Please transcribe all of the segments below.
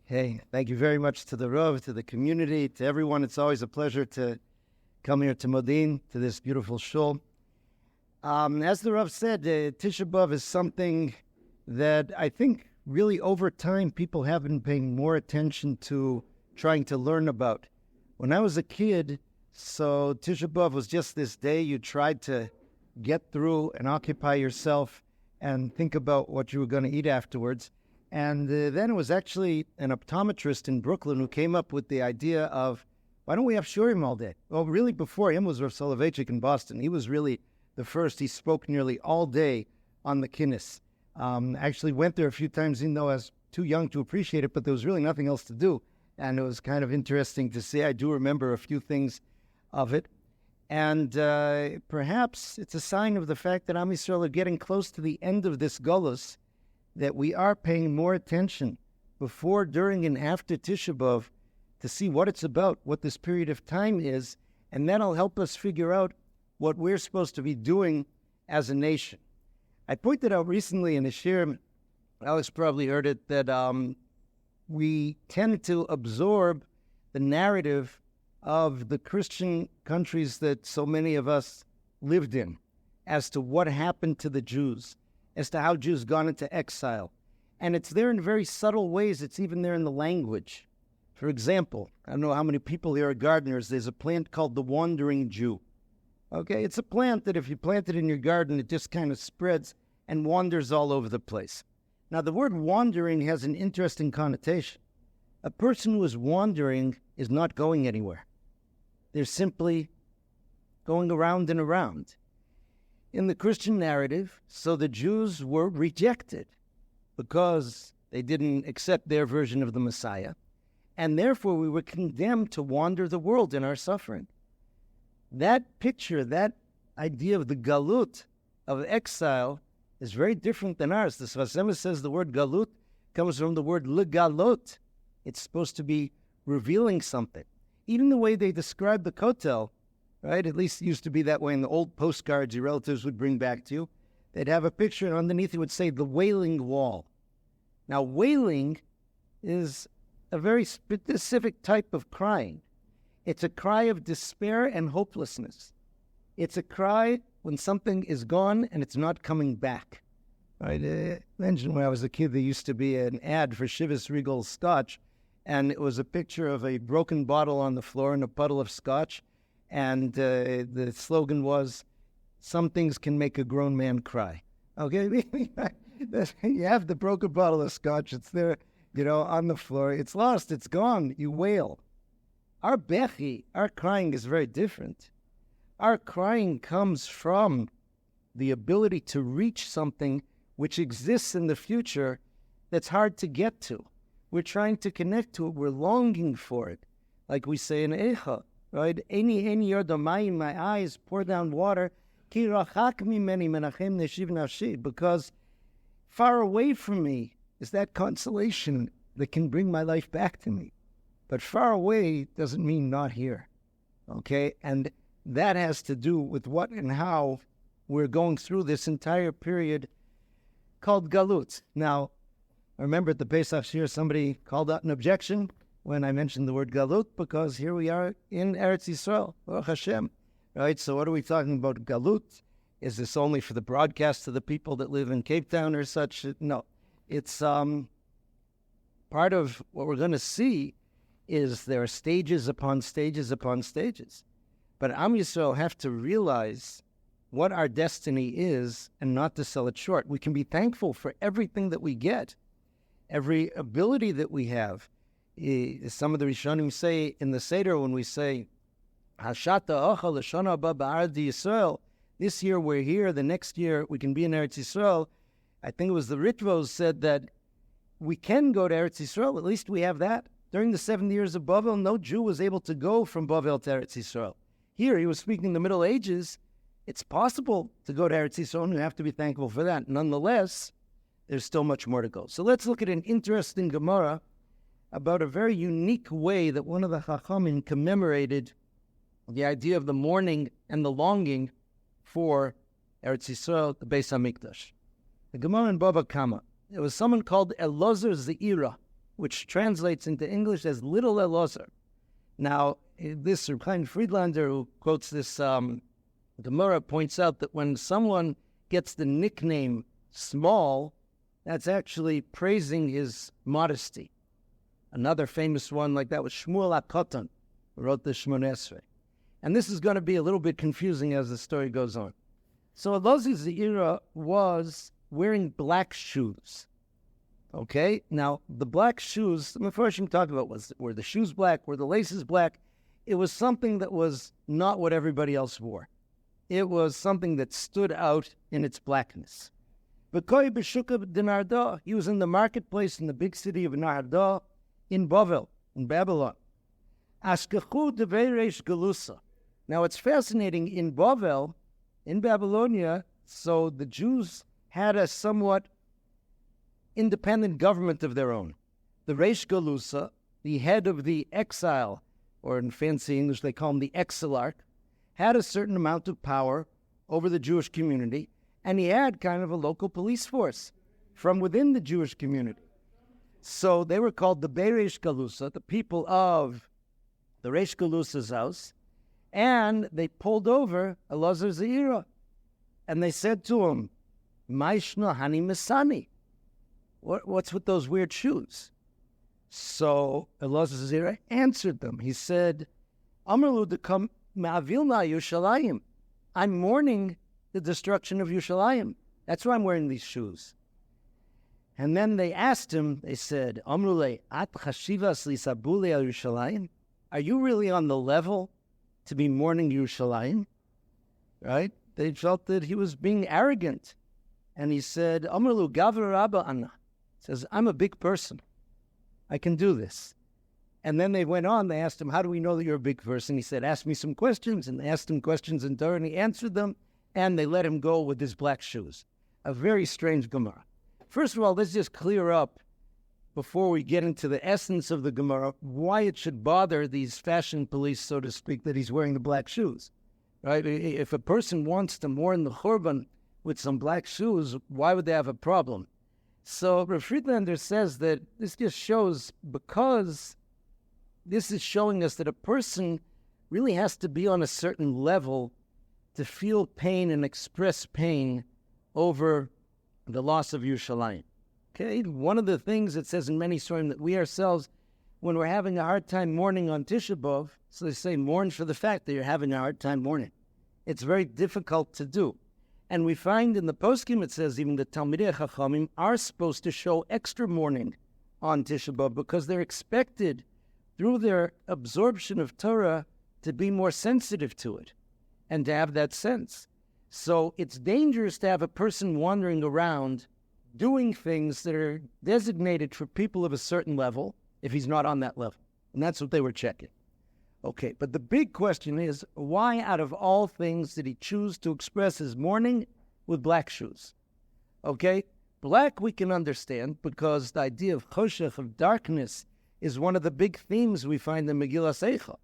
Hey, thank you very much to the Rav, to the community, to everyone. It's always a pleasure to come here to Modin, to this beautiful shul. As the Rav said, Tisha B'Av is something that I think really over time people have been paying more attention to trying to learn about. When I was a kid, so Tisha B'Av was just this day you tried to get through and occupy yourself and think about what you were going to eat afterwards. And then it was actually an optometrist in Brooklyn who came up with the idea of, why don't we have shurim all day? Well, really before him was Rav Soloveitchik in Boston. He was really the first. He spoke nearly all day on the kinnis. Actually went there a few times, even though I was too young to appreciate it, but there was really nothing else to do. And it was kind of interesting to see. I do remember a few things of it. And perhaps it's a sign of the fact that Am Yisrael are getting close to the end of this galus, that we are paying more attention before, during, and after Tisha B'Av to see what it's about, what this period of time is, and that'll help us figure out what we're supposed to be doing as a nation. I pointed out recently in a shir, Alex probably heard it, that we tend to absorb the narrative of the Christian countries that so many of us lived in as to what happened to the Jews, as to how Jews gone into exile. And it's there in very subtle ways. It's even there in the language. For example, I don't know how many people here are gardeners. There's a plant called the wandering Jew. Okay, it's a plant that if you plant it in your garden, it just kind of spreads and wanders all over the place. Now, the word wandering has an interesting connotation. A person who is wandering is not going anywhere. They're simply going around and around. In the Christian narrative, so the Jews were rejected because they didn't accept their version of the Messiah, and therefore we were condemned to wander the world in our suffering. That picture, that idea of the galut, of exile, is very different than ours. The Sfas Emes says the word galut comes from the word legalot. It's supposed to be revealing something. Even the way they describe the kotel, right? At least it used to be that way in the old postcards your relatives would bring back to you. They'd have a picture, and underneath it would say the Wailing Wall. Now, wailing is a very specific type of crying. It's a cry of despair and hopelessness. It's a cry when something is gone and it's not coming back. I mentioned when I was a kid, there used to be an ad for Chivas Regal Scotch, and it was a picture of a broken bottle on the floor and a puddle of scotch. And the slogan was, some things can make a grown man cry. Okay? You have the broken bottle of scotch. It's there, on the floor. It's lost. It's gone. You wail. Our bechi, our crying is very different. Our crying comes from the ability to reach something which exists in the future that's hard to get to. We're trying to connect to it. We're longing for it. Like we say in Eicha, right? Eni yordamayim, my eyes pour down water. Ki rachak mimeni menachem neshiv nafshi, because far away from me is that consolation that can bring my life back to me. But far away doesn't mean not here. Okay? And that has to do with what and how we're going through this entire period called galut. Now, I remember at the Pesach Shir, somebody called out an objection when I mentioned the word galut, because here we are in Eretz Yisrael, Baruch Hashem, right? So what are we talking about, galut? Is this only for the broadcast to the people that live in Cape Town or such? No. It's part of what we're going to see is there are stages upon stages upon stages. But Am Yisrael have to realize what our destiny is and not to sell it short. We can be thankful for everything that we get, every ability that we have. Some of the Rishonim say in the Seder when we say, Hashata Ochal Lashana Haba Ba'arad Yisrael, this year we're here, the next year we can be in Eretz Yisrael. I think it was the Ritvos said that we can go to Eretz Yisrael, at least we have that. During the 70 years of Bavel, no Jew was able to go from Bavel to Eretz Yisrael. Here, he was speaking in the Middle Ages. It's possible to go to Eretz Yisrael, and you have to be thankful for that. Nonetheless, there's still much more to go. So let's look at an interesting Gemara about a very unique way that one of the Chachamim commemorated the idea of the mourning and the longing for Eretz Yisrael, the Beis HaMikdash. The Gemara in Bava Kama. There was someone called Elazar Ze'ira. which translates into English as Little Elazar. Now, this Reb Chaim Friedlander, who quotes this Gemara, points out that when someone gets the nickname Small, that's actually praising his modesty. Another famous one like that was Shmuel HaKatan, who wrote the Shmoneh Esrei. And this is going to be a little bit confusing as the story goes on. So Elazar Ze'ira was wearing black shoes. Okay? Now, the black shoes, the Mefarshim talked about, were the shoes black, were the laces black? It was something that was not what everybody else wore. It was something that stood out in its blackness. He was in the marketplace in the big city of Narda in Bavel, in Babylon. Now, it's fascinating. In Bavel, in Babylonia, so the Jews had a somewhat independent government of their own. The Reish Galusa, the head of the exile, or in fancy English they call him the exilarch, had a certain amount of power over the Jewish community, and he had kind of a local police force from within the Jewish community. So they were called the Reish Galusa, the people of the Reish Galusa's house, and they pulled over Elazar Ze'ira, and they said to him, Maishna Hani Masani, what's with those weird shoes? So Elazar Ze'ira answered them. He said, Amrlu dekam ma'avilna Yushalayim. I'm mourning the destruction of Yushalayim. That's why I'm wearing these shoes. And then they asked him, they said, Amrule, at chashivas lisabule al Yushalayim? Are you really on the level to be mourning Yerushalayim? Right? They felt that he was being arrogant. And he said, Amrlu Gavra Rabba Anna. Says, I'm a big person. I can do this. And then they went on, they asked him, how do we know that you're a big person? He said, ask me some questions. And they asked him questions in Torah, and he answered them, and they let him go with his black shoes. A very strange Gemara. First of all, let's just clear up, before we get into the essence of the Gemara, why it should bother these fashion police, so to speak, that he's wearing the black shoes. Right? If a person wants to mourn the Churban with some black shoes, why would they have a problem? So Rav Friedlander says that this just shows, because this is showing us that a person really has to be on a certain level to feel pain and express pain over the loss of Yerushalayim. Okay, one of the things it says in many Surim that we ourselves, when we're having a hard time mourning on Tisha B'Av, so they say mourn for the fact that you're having a hard time mourning. It's very difficult to do. And we find in the poskim it says even the Talmidei Chachamim are supposed to show extra mourning on Tisha B'Av because they're expected, through their absorption of Torah, to be more sensitive to it and to have that sense. So it's dangerous to have a person wandering around doing things that are designated for people of a certain level if he's not on that level. And that's what they were checking. Okay, but the big question is, why out of all things did he choose to express his mourning with black shoes? Okay, black we can understand because the idea of choshech, of darkness, is one of the big themes we find in Megillas Eicha.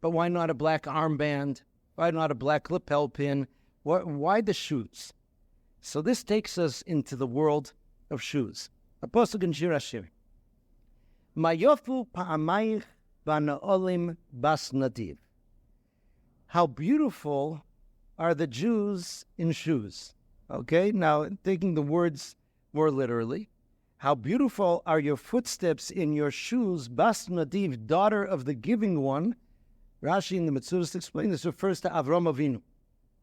But why not a black armband? Why not a black lapel pin? Why the shoes? So this takes us into the world of shoes. A pasuk in Shir Hashirim. Mayofu pa'amayich v'na'olim bas nadiv. How beautiful are the Jews in shoes. Okay, now taking the words more literally. How beautiful are your footsteps in your shoes, bas nadiv, daughter of the giving one. Rashi in the Metzudas explains this refers to Avram Avinu.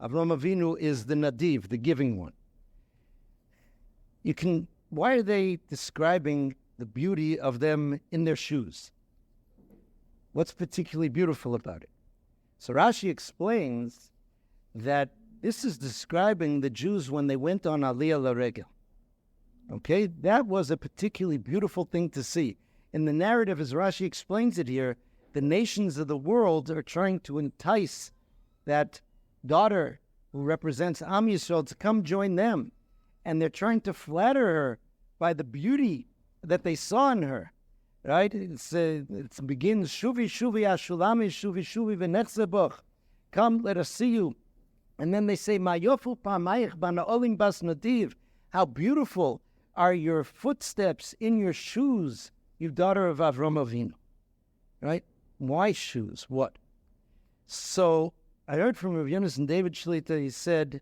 Avram Avinu is the nadiv, the giving one. Why are they describing the beauty of them in their shoes? What's particularly beautiful about it? So Rashi explains that this is describing the Jews when they went on Aliyah Laregel. Okay, that was a particularly beautiful thing to see. In the narrative, as Rashi explains it here, the nations of the world are trying to entice that daughter who represents Am Yisrael to come join them. And they're trying to flatter her by the beauty that they saw in her, right? It begins, Shuvi, Shuvi, Ashulami, Shuvi, Shuvi, v'nechzeboch. Come, let us see you. And then they say, Mayofu pa'mayich bana'olim bas nadiv. How beautiful are your footsteps in your shoes, you daughter of Avram Avinu, right? Why shoes? What? So I heard from Rav Yonasan David Shlita, he said,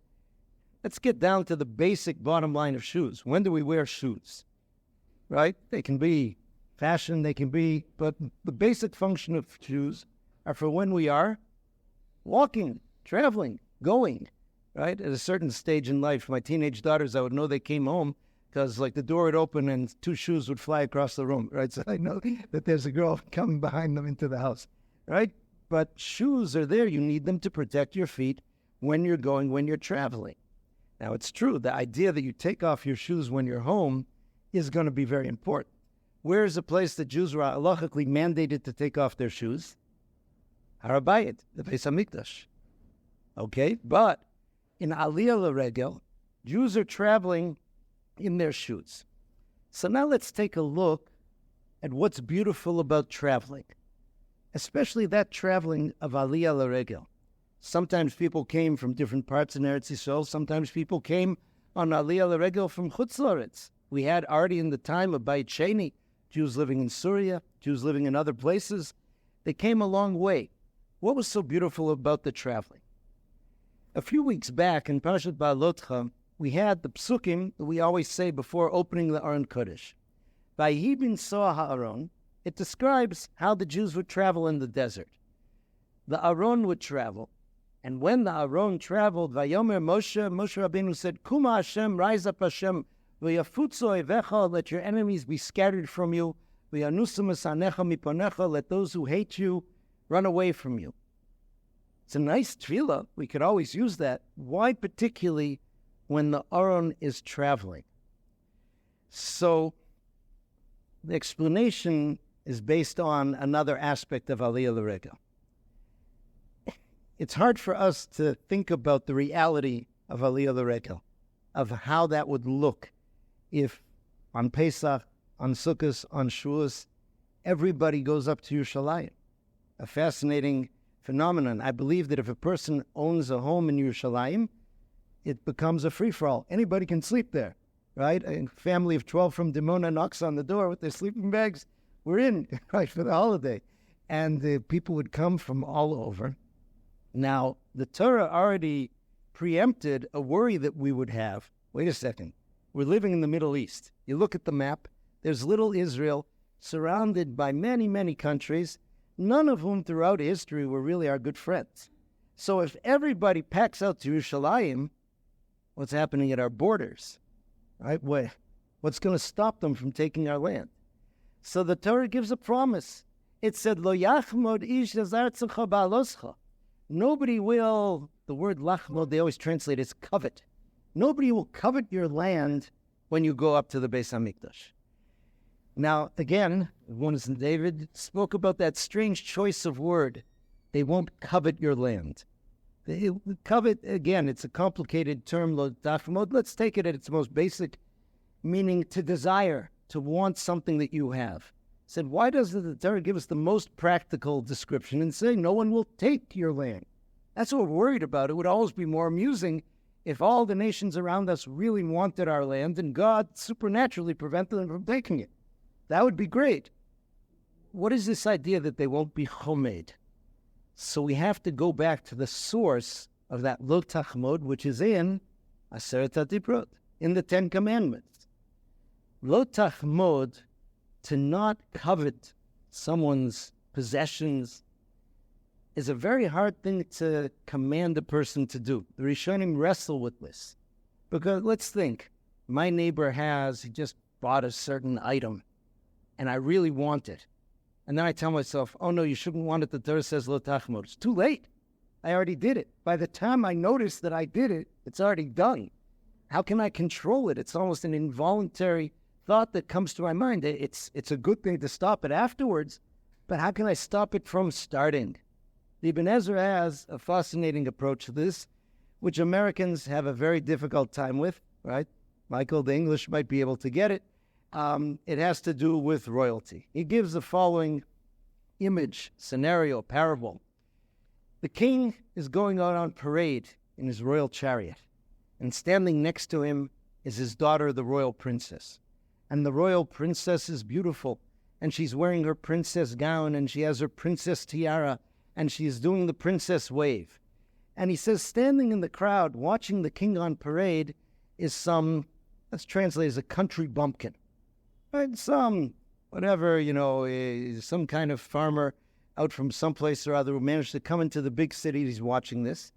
let's get down to the basic bottom line of shoes. When do we wear shoes? Right? They can be fashion, but the basic function of shoes are for when we are walking, traveling, going, right? At a certain stage in life, my teenage daughters, I would know they came home because like the door would open and two shoes would fly across the room, right? So I know that there's a girl coming behind them into the house, right? But shoes are there. You need them to protect your feet when you're going, when you're traveling. Now, it's true. The idea that you take off your shoes when you're home is going to be very important. Where is a place that Jews were halachically mandated to take off their shoes? Har HaBayit, the Beis HaMikdash. Okay, but in Aliyah L'Regel, Jews are traveling in their shoes. So now let's take a look at what's beautiful about traveling, especially that traveling of Aliyah L'Regel. Sometimes people came from different parts in Eretz Yisrael. Sometimes people came on Aliyah L'Regel from Chutz La'aretz. We had already in the time of Beit Sheni, Jews living in Syria, Jews living in other places. They came a long way. What was so beautiful about the traveling? A few weeks back in Parashat Ba'alotcha, we had the psukim that we always say before opening the Aron Kodesh. Vayihi bin Soah ha'aron, it describes how the Jews would travel in the desert. The Aron would travel, and when the Aron traveled, Vayomer Moshe Rabbeinu said, Kuma Hashem, rise up Hashem, V'yafutzo evecha, let your enemies be scattered from you, V'yanusam esanecha miponecha, let those who hate you run away from you. It's a nice tefillah. We could always use that. Why particularly when the Aron is traveling? So the explanation is based on another aspect of Aliyah L'Regel. It's hard for us to think about the reality of Aliyah L'Regel, of how that would look if on Pesach, on Sukkot, on Shavuos, everybody goes up to Yerushalayim. A fascinating phenomenon. I believe that if a person owns a home in Yerushalayim, it becomes a free-for-all. Anybody can sleep there, right? A family of 12 from Dimona knocks on the door with their sleeping bags. We're in, right, for the holiday. And people would come from all over. Now, the Torah already preempted a worry that we would have. Wait a second. We're living in the Middle East. You look at the map, there's little Israel surrounded by many, many countries, none of whom throughout history were really our good friends. So if everybody packs out to Yerushalayim, what's happening at our borders? Right? What's going to stop them from taking our land? So the Torah gives a promise. It said, Lo yachmod ish zartzecha ba'aloscha. Nobody will, the word lachmod, they always translate as covet. Nobody will covet your land when you go up to the Beis HaMikdash. Now, again, Yonasan David spoke about that strange choice of word. They won't covet your land. Covet, again, it's a complicated term, lo tachmod. Let's take it at its most basic meaning, to desire, to want something that you have. Said, why doesn't the Torah give us the most practical description and say no one will take your land? That's what we're worried about. It would always be more amusing if all the nations around us really wanted our land and God supernaturally prevented them from taking it. That would be great. What is this idea that they won't be chomed? So we have to go back to the source of that lo tachmod, which is in Aseret HaDibrot, in the Ten Commandments. Lo tachmod, to not covet someone's possessions, is a very hard thing to command a person to do. The Rishonim wrestle with this. Because let's think, my neighbor he just bought a certain item, and I really want it. And then I tell myself, oh no, you shouldn't want it. The Torah says lo tachmod. It's too late. I already did it. By the time I notice that I did it, it's already done. How can I control it? It's almost an involuntary thought that comes to my mind. It's a good thing to stop it afterwards, but how can I stop it from starting? The Ibn Ezra has a fascinating approach to this, which Americans have a very difficult time with, right? Michael, the English might be able to get it. It has to do with royalty. He gives the following image, scenario, parable. The king is going out on parade in his royal chariot, and standing next to him is his daughter, the royal princess. And the royal princess is beautiful, and she's wearing her princess gown, and she has her princess tiara, and she's doing the princess wave. And he says, standing in the crowd, watching the king on parade, is some, let's translate as a country bumpkin. Right? Some, whatever, some kind of farmer out from someplace or other who managed to come into the big city. He's watching this.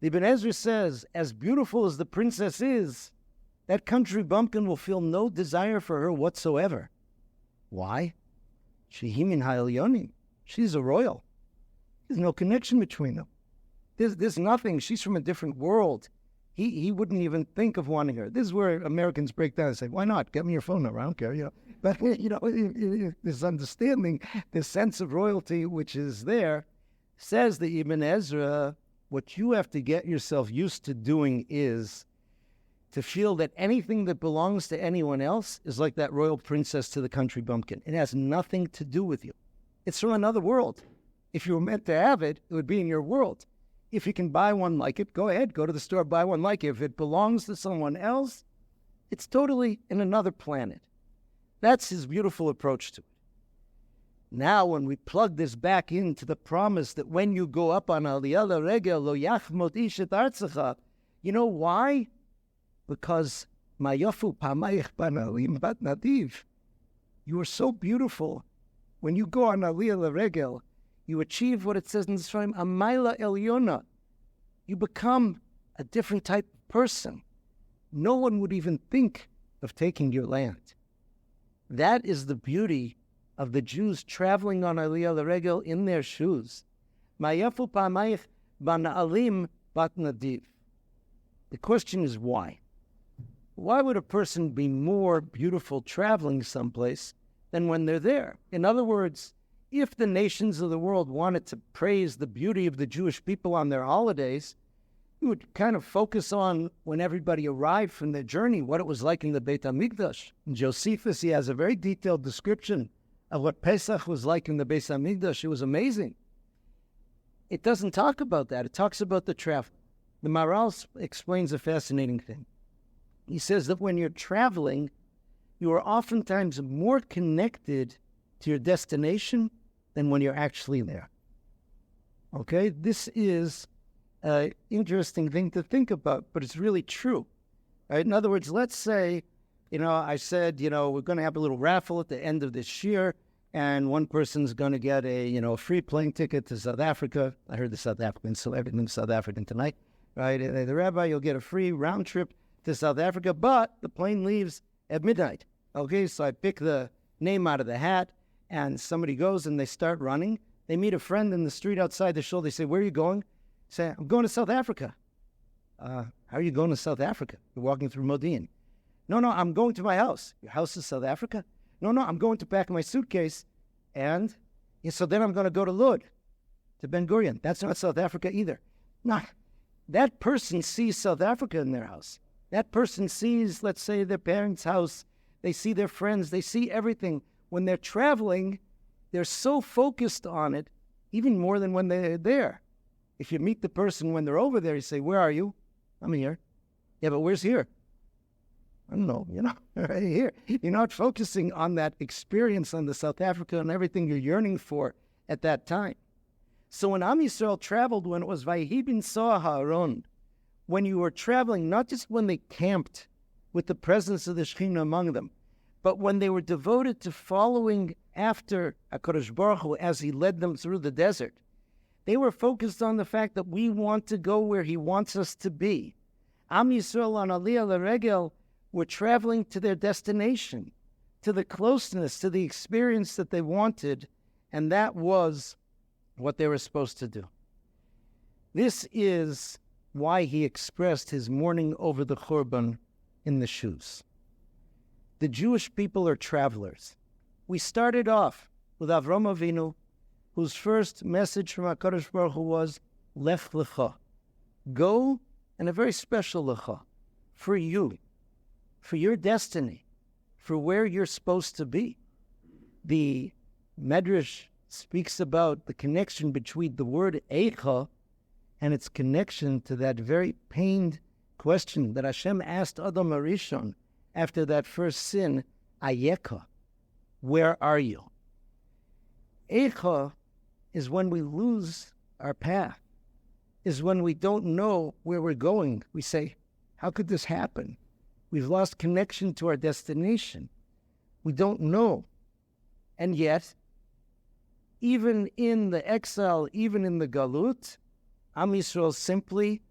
The Ibn Ezra says, as beautiful as the princess is, that country bumpkin will feel no desire for her whatsoever. Why? Shehi min ha'elyonim. She's a royal. There's no connection between them. There's nothing. She's from a different world. He wouldn't even think of wanting her. This is where Americans break down and say, why not? Get me your phone number. I don't care. But, this understanding, this sense of royalty which is there, says the Ibn Ezra, what you have to get yourself used to doing is to feel that anything that belongs to anyone else is like that royal princess to the country bumpkin. It has nothing to do with you. It's from another world. If you were meant to have it, it would be in your world. If you can buy one like it, go ahead, go to the store, buy one like it. If it belongs to someone else, it's totally in another planet. That's his beautiful approach to it. Now, when we plug this back into the promise that when you go up on Aliyah L'Regel, Lo Yachmot Ish Et Artzecha, you know why? Because Mayafu Pamayich Banalim Bat Nadiv, you are so beautiful. When you go on Aliyah L'Regel, you achieve what it says in the Sfarim, Amayla Elyona. You become a different type of person. No one would even think of taking your land. That is the beauty of the Jews traveling on Aliyah L'Regel in their shoes. Mayafu Pamayich Bana'alim Bat Nadiv. The question is why? Why would a person be more beautiful traveling someplace than when they're there? In other words, if the nations of the world wanted to praise the beauty of the Jewish people on their holidays, you would kind of focus on when everybody arrived from their journey, what it was like in the Beit HaMikdash. In Josephus, he has a very detailed description of what Pesach was like in the Beit HaMikdash. It was amazing. It doesn't talk about that. It talks about the travel. The Maharal explains a fascinating thing. He says that when you're traveling, you are oftentimes more connected to your destination than when you're actually there. Okay? This is an interesting thing to think about, but it's really true. Right? In other words, let's say, I said, we're going to have a little raffle at the end of this year, and one person's going to get a free plane ticket to South Africa. I heard the South Africans, so everything's South African tonight. Right? The rabbi, you'll get a free round trip to South Africa, but the plane leaves at midnight. Okay? So I pick the name out of the hat, and somebody goes and they start running. They meet a friend in the street outside the shul. They say, where are you going? Say, I'm going to South Africa. How are you going to South Africa? You're walking through Modi'in. No, I'm going to my house. Your house is South Africa? No, I'm going to pack my suitcase. And so then I'm going to go to Lod, to Ben Gurion. That's not South Africa either. No, that person sees South Africa in their house. That person sees, let's say, their parents' house. They see their friends. They see everything. When they're traveling, they're so focused on it, even more than when they're there. If you meet the person when they're over there, you say, where are you? I'm here. Yeah, but where's here? I don't know, right here. You're not focusing on that experience on the South Africa and everything you're yearning for at that time. So when Am Yisrael traveled, when it was Vayehi bin Soah Ha'aron, when you were traveling, not just when they camped with the presence of the Shekhinah among them, but when they were devoted to following after HaKadosh Baruch Hu as He led them through the desert, they were focused on the fact that we want to go where He wants us to be. Am Yisrael on Aliyah L'Regel were traveling to their destination, to the closeness, to the experience that they wanted, and that was what they were supposed to do. This is why He expressed His mourning over the Churban in the shoes. The Jewish people are travelers. We started off with Avram Avinu, whose first message from HaKadosh Baruch Hu was, Lech Lecha. Go, and a very special Lecha, for you, for your destiny, for where you're supposed to be. The Medrash speaks about the connection between the word Eicha and its connection to that very pained question that Hashem asked Adam HaRishon after that first sin, Ayeka, where are you? Eicha is when we lose our path, is when we don't know where we're going. We say, how could this happen? We've lost connection to our destination. We don't know. And yet, even in the exile, even in the galut, Am Yisrael simply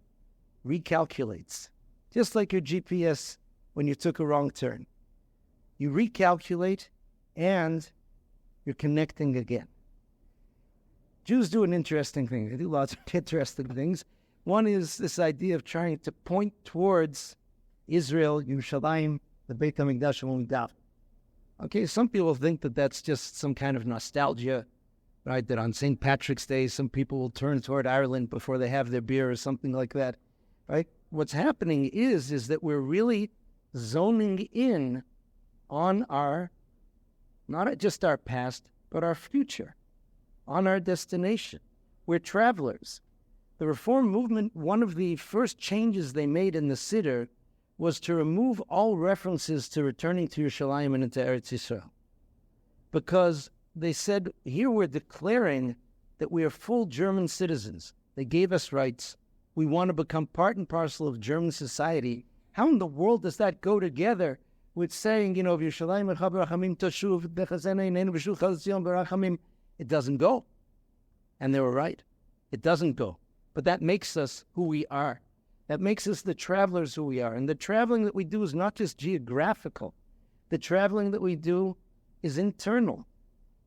recalculates. Just like your GPS when you took a wrong turn. You recalculate and you're connecting again. Jews do an interesting thing. They do lots of interesting things. One is this idea of trying to point towards Israel, Yerushalayim, the Beit HaMikdash, when we daven. Okay, some people think that that's just some kind of nostalgia, right? That on St. Patrick's Day, some people will turn toward Ireland before they have their beer or something like that, right? What's happening is that we're really zoning in on our, not just our past, but our future, on our destination. We're travelers. The Reform movement, one of the first changes they made in the Siddur was to remove all references to returning to Yerushalayim and into Eretz Yisrael. Because they said, here we're declaring that we are full German citizens. They gave us rights. We want to become part and parcel of German society. How in the world does that go together with saying, Yerushalayim Rachamim Toshuv Bechazena Ineinu B'Shuch Zion B'Rachamim? It doesn't go. And they were right. It doesn't go. But that makes us who we are. That makes us the travelers who we are. And the traveling that we do is not just geographical. The traveling that we do is internal.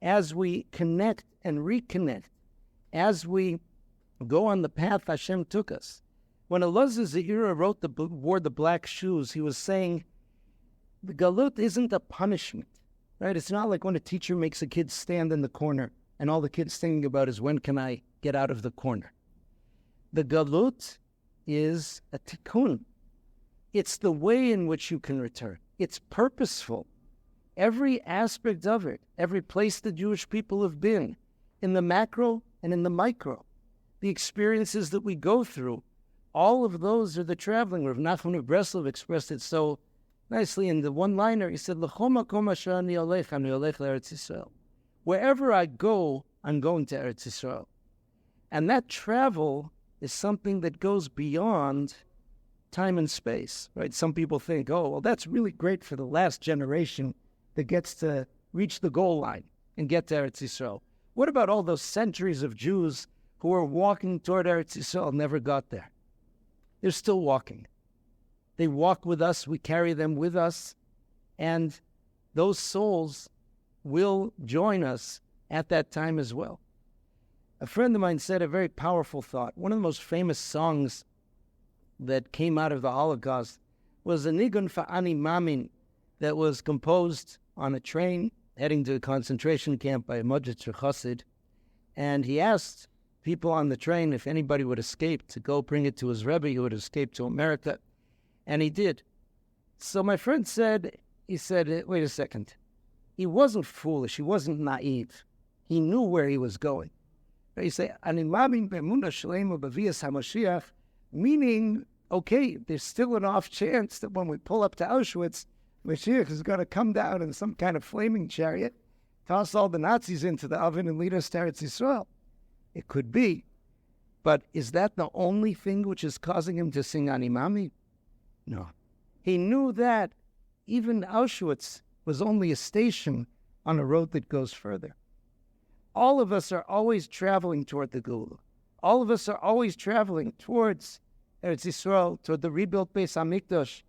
As we connect and reconnect, as we go on the path Hashem took us. When Elazar Zahira wore the black shoes, he was saying, the galut isn't a punishment, right? It's not like when a teacher makes a kid stand in the corner and all the kid's thinking about is, when can I get out of the corner? The galut is a tikkun. It's the way in which you can return. It's purposeful. Every aspect of it, every place the Jewish people have been, in the macro and in the micro, the experiences that we go through, all of those are the traveling. Rav Nachman of Breslov expressed it so nicely in the one-liner. He said, wherever I go, I'm going to Eretz Yisrael. And that travel is something that goes beyond time and space, right? Some people think, oh, well, that's really great for the last generation that gets to reach the goal line and get to Eretz Yisrael. What about all those centuries of Jews who are walking toward Eretz Yisrael, never got there? They're still walking. They walk with us, we carry them with us, and those souls will join us at that time as well. A friend of mine said a very powerful thought. One of the most famous songs that came out of the Holocaust was a Nigun Fa'ani Mamin that was composed on a train heading to a concentration camp by a Mudjitzer Chassid. And he asked people on the train if anybody would escape to go bring it to his Rebbe who would escape to America. And he did. So my friend said, wait a second. He wasn't foolish. He wasn't naive. He knew where he was going. He said, meaning, okay, there's still an off chance that when we pull up to Auschwitz, Mashiach is going to come down in some kind of flaming chariot, toss all the Nazis into the oven and lead us to Eretz Yisrael. It could be. But is that the only thing which is causing him to sing Animami? No. He knew that even Auschwitz was only a station on a road that goes further. All of us are always traveling toward the Gula. All of us are always traveling towards Eretz Yisrael, toward the rebuilt Beis HaMikdash,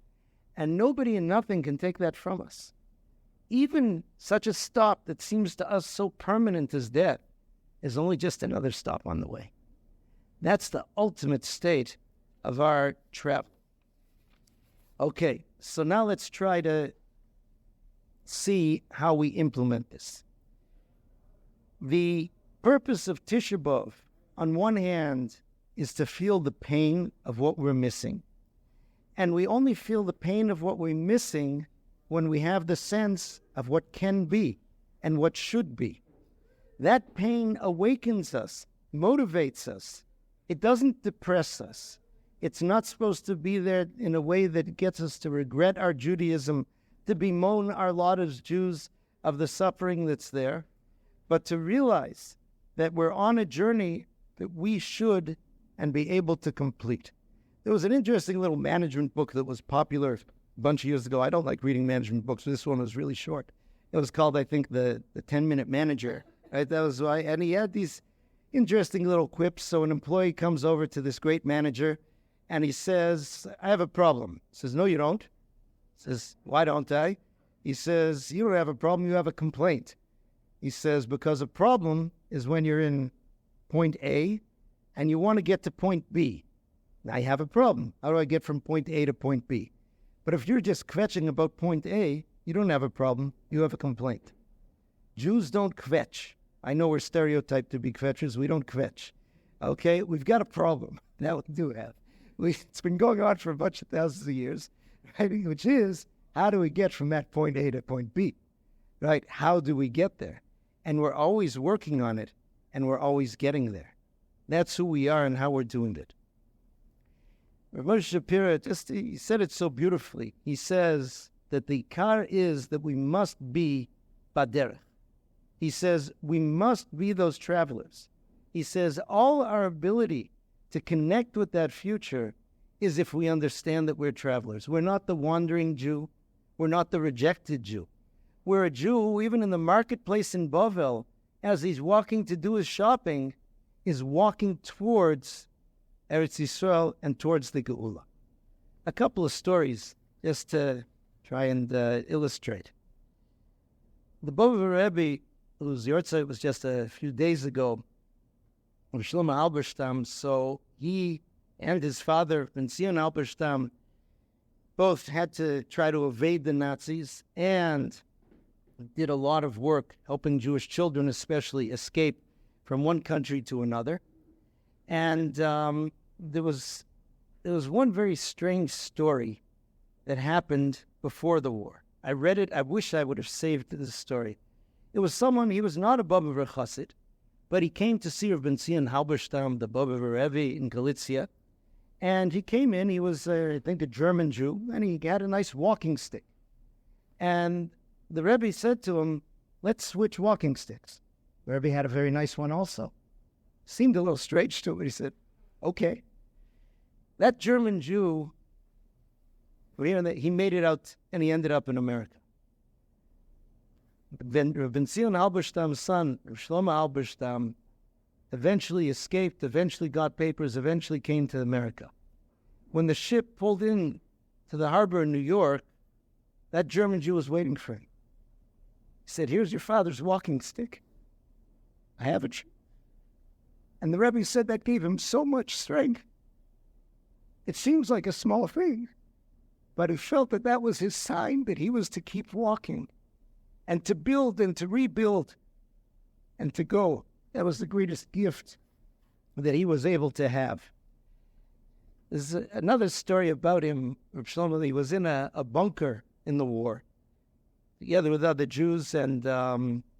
and nobody and nothing can take that from us. Even such a stop that seems to us so permanent as death is only just another stop on the way. That's the ultimate state of our travel. Okay, so now let's try to see how we implement this. The purpose of Tisha B'Av, on one hand, is to feel the pain of what we're missing. And we only feel the pain of what we're missing when we have the sense of what can be and what should be. That pain awakens us, motivates us. It doesn't depress us. It's not supposed to be there in a way that gets us to regret our Judaism, to bemoan our lot as Jews of the suffering that's there. but to realize that we're on a journey that we should and be able to complete. There was an interesting little management book that was popular a bunch of years ago. I don't like reading management books. This one was really short. It was called, I think, the 10-Minute Manager. Right? That was why. And he had these interesting little quips. So an employee comes over to this great manager and he says, I have a problem. He says, no, you don't. He says, why don't I? He says, you don't have a problem, you have a complaint. He says, because a problem is when you're in point A and you want to get to point B. Now I have a problem. How do I get from point A to point B? But if you're just kvetching about point A, you don't have a problem, you have a complaint. Jews don't kvetch. I know we're stereotyped to be kvetchers, we don't kvetch. Okay, we've got a problem. Now we do have. It's been going on for a bunch of thousands of years, right? Which is, how do we get from that point A to point B? Right? How do we get there? And we're always working on it, and we're always getting there. That's who we are and how we're doing it. Rav Moshe Shapira, he said it so beautifully. He says that the car is that we must be baderech. He says we must be those travelers. He says all our ability to connect with that future is if we understand that we're travelers. We're not the wandering Jew. We're not the rejected Jew. We're a Jew who, even in the marketplace in Bavel, as he's walking to do his shopping, is walking towards Eretz Yisrael and towards the Geula. A couple of stories just to try and illustrate. The Bobber Rebbe, whose yortzeit was just a few days ago, Rav Shlomo Halberstam, so he and his father, Ben Zion Halberstam, both had to try to evade the Nazis and did a lot of work helping Jewish children especially escape from one country to another. And there was one very strange story that happened before the war. I read it. I wish I would have saved this story. It was someone, he was not a Bobber Chassid, but he came to see Rav Ben Zion Halberstam, the Bobber Rebbe in Galicia. And he came in, he was, I think, a German Jew, and he had a nice walking stick. And the Rebbe said to him, let's switch walking sticks. The Rebbe had a very nice one also. Seemed a little strange to him, but he said, okay. That German Jew, he made it out, and he ended up in America. Then Rav Ben Zion Halberstam's son, Rav Shlomo Halberstam, eventually escaped, eventually got papers, eventually came to America. When the ship pulled in to the harbor in New York, that German Jew was waiting for him. He said, here's your father's walking stick. I have it. And the Rebbe said that gave him so much strength. It seems like a small thing, but he felt that that was his sign that he was to keep walking and to build and to rebuild and to go. That was the greatest gift that he was able to have. There's another story about him, Rav Shlomo. He was in a bunker in the war, together with other Jews, and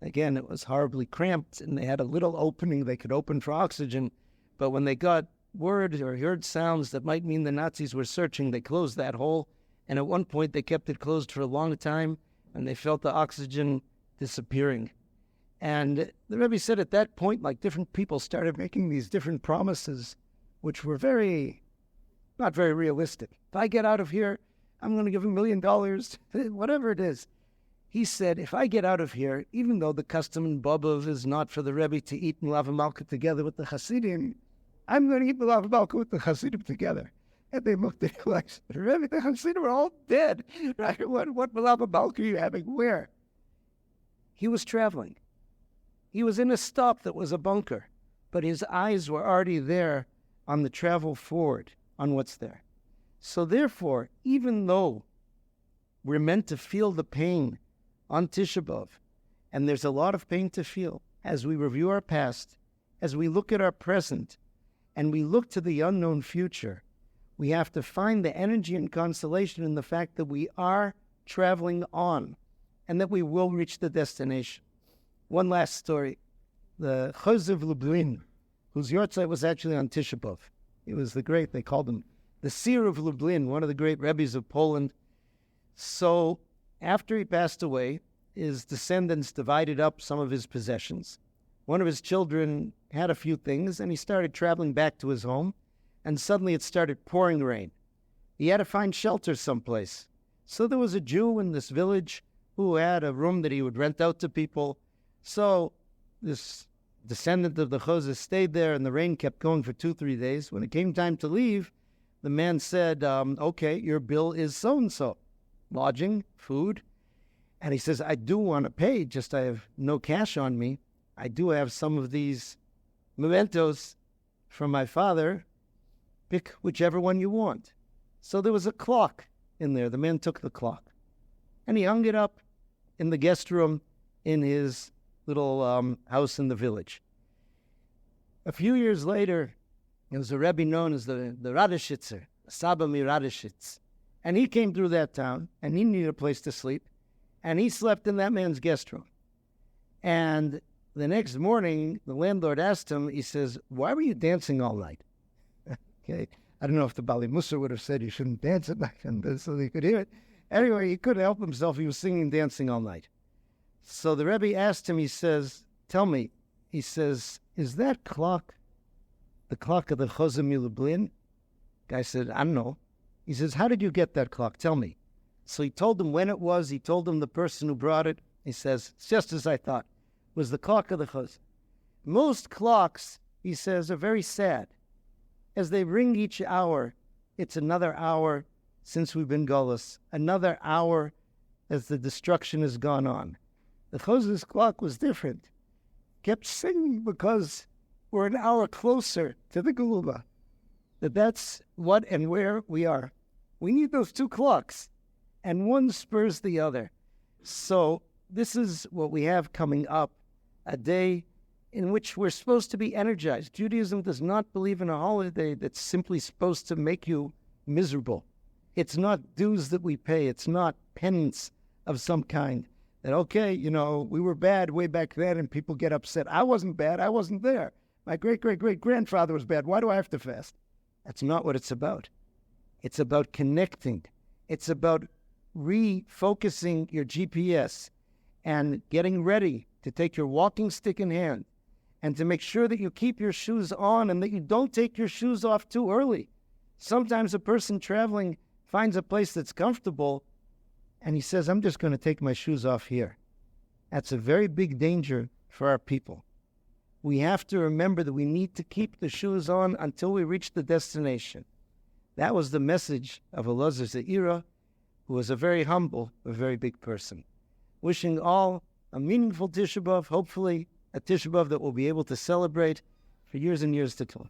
again, it was horribly cramped, and they had a little opening they could open for oxygen, but when they got word or heard sounds that might mean the Nazis were searching, they closed that hole, and at one point they kept it closed for a long time, and they felt the oxygen disappearing. And the Rebbe said at that point, like, different people started making these different promises, which were not very realistic. If I get out of here, I'm going to give $1 million, whatever it is. He said, if I get out of here, even though the custom in Bobov is not for the Rebbe to eat Melava Malka together with the Hasidim, I'm going to eat Melava Malka with the Hasidim together. And they looked at him like, Rebbe, the Hasidim are all dead. Right? What Melava Malka are you having? Where? He was traveling. He was in a stop that was a bunker, but his eyes were already there on the travel forward, on what's there. So therefore, even though we're meant to feel the pain on Tisha B'Av, and there's a lot of pain to feel as we review our past, as we look at our present, and we look to the unknown future, we have to find the energy and consolation in the fact that we are traveling on, and that we will reach the destination. One last story. The Chos of Lublin, whose yortzeit was actually on Tisha B'Av. He was they called him the seer of Lublin, one of the great rebbes of Poland. So after he passed away, his descendants divided up some of his possessions. One of his children had a few things, and he started traveling back to his home, and suddenly it started pouring rain. He had to find shelter someplace. So there was a Jew in this village who had a room that he would rent out to people. So this descendant of the Chozeh stayed there, and the rain kept going for 2-3 days. When it came time to leave, the man said, okay, your bill is so-and-so, lodging, food. And he says, I do want to pay, just I have no cash on me. I do have some of these mementos from my father. Pick whichever one you want. So there was a clock in there. The man took the clock, and he hung it up in the guest room in his little house in the village. A few years later, there was a Rebbe known as the Radishitzer, Saba Miradishitz. And he came through that town, and he needed a place to sleep, and he slept in that man's guest room. And the next morning, the landlord asked him, he says, why were you dancing all night? Okay, I don't know if the Bali Musa would have said you shouldn't dance at night, so they could hear it. Anyway, he couldn't help himself. He was singing and dancing all night. So the Rebbe asked him, he says, tell me, he says, is that clock the clock of the Chozeh Milublin? Guy said, I don't know. He says, how did you get that clock? Tell me. So he told him when it was. He told him the person who brought it. He says, it's just as I thought. It was the clock of the Chozeh. Most clocks, he says, are very sad. As they ring each hour, it's another hour since we've been galus, another hour as the destruction has gone on. The Chozeh's clock was different. Kept singing because we're an hour closer to the Geula. That's what and where we are. We need those two clocks, and one spurs the other. So this is what we have coming up, a day in which we're supposed to be energized. Judaism does not believe in a holiday that's simply supposed to make you miserable. It's not dues that we pay. It's not penance of some kind. That, okay, we were bad way back then and people get upset. I wasn't bad. I wasn't there. My great-great-great-grandfather was bad. Why do I have to fast? That's not what it's about. It's about connecting. It's about refocusing your GPS and getting ready to take your walking stick in hand and to make sure that you keep your shoes on and that you don't take your shoes off too early. Sometimes a person traveling finds a place that's comfortable and he says, I'm just going to take my shoes off here. That's a very big danger for our people. We have to remember that we need to keep the shoes on until we reach the destination. That was the message of Elazar Ze'ira, who was a very humble, a very big person. Wishing all a meaningful Tisha B'Av, hopefully a Tisha B'Av that we'll be able to celebrate for years and years to come.